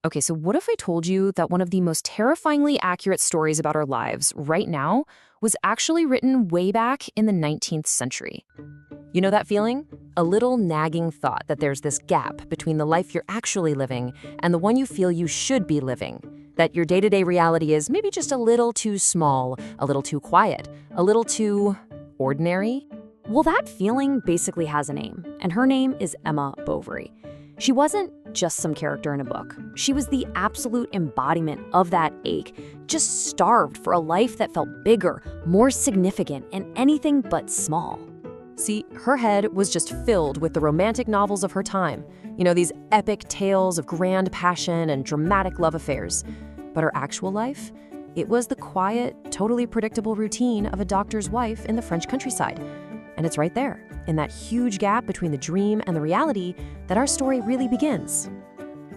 Okay, so what if I told you that one of the most terrifyingly accurate stories about our lives right now was actually written way back in the 19th century? You know that feeling? A little nagging thought that there's this gap between the life you're actually living and the one you feel you should be living. That your day-to-day reality is maybe just a little too small, a little too quiet, a little too ordinary? Well, that feeling basically has a name, and her name is Emma Bovary. She wasn't just some character in a book. She was the absolute embodiment of that ache, just starved for a life that felt bigger, more significant, and anything but small. See, her head was just filled with the romantic novels of her time. You know, these epic tales of grand passion and dramatic love affairs. But her actual life? It was the quiet, totally predictable routine of a doctor's wife in the French countryside. And it's right there, in that huge gap between the dream and the reality, that our story really begins.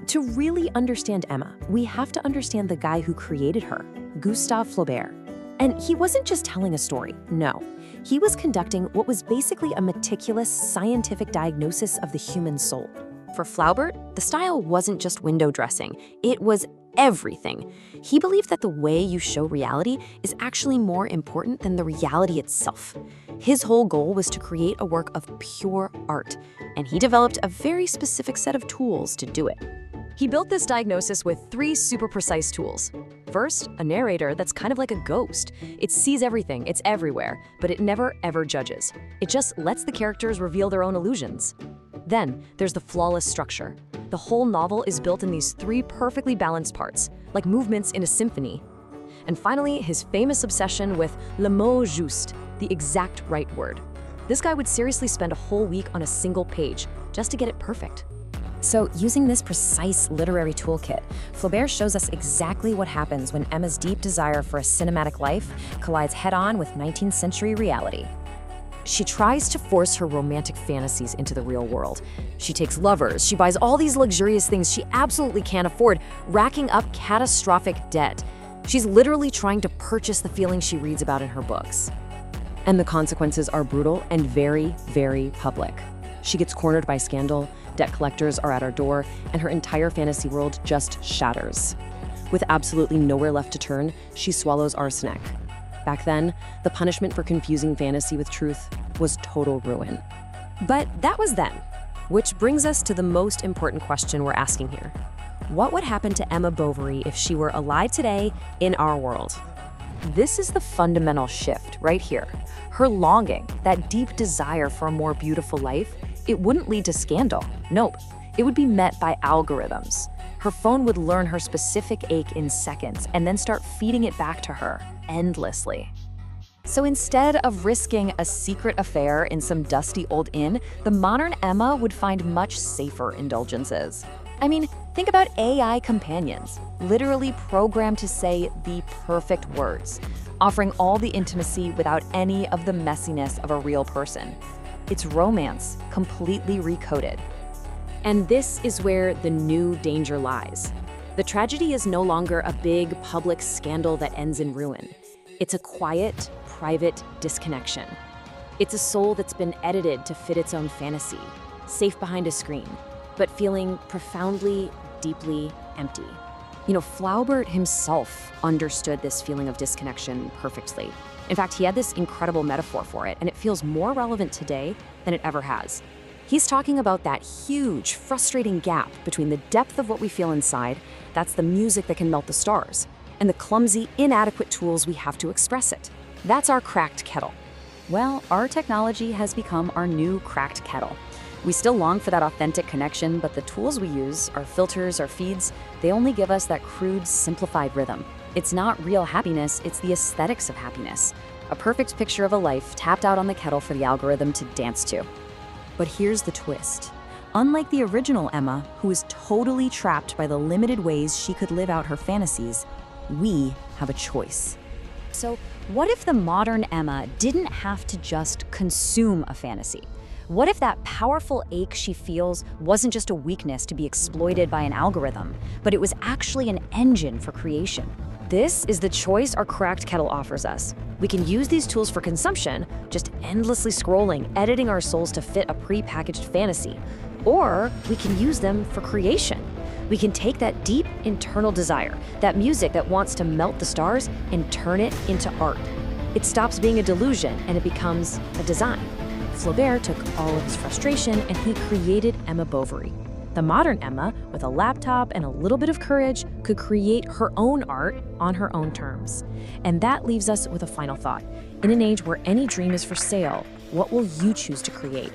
To really understand Emma, we have to understand the guy who created her, Gustave Flaubert. And he wasn't just telling a story, no. He was conducting what was basically a meticulous scientific diagnosis of the human soul. For Flaubert, the style wasn't just window dressing, it was everything. He believed that the way you show reality is actually more important than the reality itself. His whole goal was to create a work of pure art, and he developed a very specific set of tools to do it. He built this diagnosis with 3 super precise tools. First, a narrator that's kind of like a ghost. It sees everything, it's everywhere, but it never ever judges. It just lets the characters reveal their own illusions. Then, there's the flawless structure. The whole novel is built in these 3 perfectly balanced parts, like movements in a symphony. And finally, his famous obsession with le mot juste, the exact right word. This guy would seriously spend a whole week on a single page just to get it perfect. So, using this precise literary toolkit, Flaubert shows us exactly what happens when Emma's deep desire for a cinematic life collides head-on with 19th century reality. She tries to force her romantic fantasies into the real world. She takes lovers, she buys all these luxurious things she absolutely can't afford, racking up catastrophic debt. She's literally trying to purchase the feeling she reads about in her books. And the consequences are brutal and very, very public. She gets cornered by scandal, debt collectors are at her door, and her entire fantasy world just shatters. With absolutely nowhere left to turn, she swallows arsenic. Back then, the punishment for confusing fantasy with truth was total ruin. But that was then, which brings us to the most important question we're asking here. What would happen to Emma Bovary if she were alive today in our world? This is the fundamental shift right here. Her longing, that deep desire for a more beautiful life, it wouldn't lead to scandal. Nope, it would be met by algorithms. Her phone would learn her specific ache in seconds and then start feeding it back to her endlessly. So instead of risking a secret affair in some dusty old inn, the modern Emma would find much safer indulgences. I mean, think about AI companions, literally programmed to say the perfect words, offering all the intimacy without any of the messiness of a real person. It's romance, completely recoded. And this is where the new danger lies. The tragedy is no longer a big public scandal that ends in ruin. It's a quiet, private disconnection. It's a soul that's been edited to fit its own fantasy, safe behind a screen, but feeling profoundly, deeply empty. You know, Flaubert himself understood this feeling of disconnection perfectly. In fact, he had this incredible metaphor for it, and it feels more relevant today than it ever has. He's talking about that huge, frustrating gap between the depth of what we feel inside, that's the music that can melt the stars, and the clumsy, inadequate tools we have to express it. That's our cracked kettle. Well, our technology has become our new cracked kettle. We still long for that authentic connection, but the tools we use, our filters, our feeds, they only give us that crude, simplified rhythm. It's not real happiness, it's the aesthetics of happiness. A perfect picture of a life tapped out on the kettle for the algorithm to dance to. But here's the twist. Unlike the original Emma, who is totally trapped by the limited ways she could live out her fantasies, we have a choice. So what if the modern Emma didn't have to just consume a fantasy? What if that powerful ache she feels wasn't just a weakness to be exploited by an algorithm, but it was actually an engine for creation? This is the choice our cracked kettle offers us. We can use these tools for consumption, just endlessly scrolling, editing our souls to fit a pre-packaged fantasy. Or we can use them for creation. We can take that deep internal desire, that music that wants to melt the stars, and turn it into art. It stops being a delusion and it becomes a design. Flaubert took all of his frustration and he created Emma Bovary. The modern Emma, with a laptop and a little bit of courage, could create her own art on her own terms. And that leaves us with a final thought. In an age where any dream is for sale, what will you choose to create?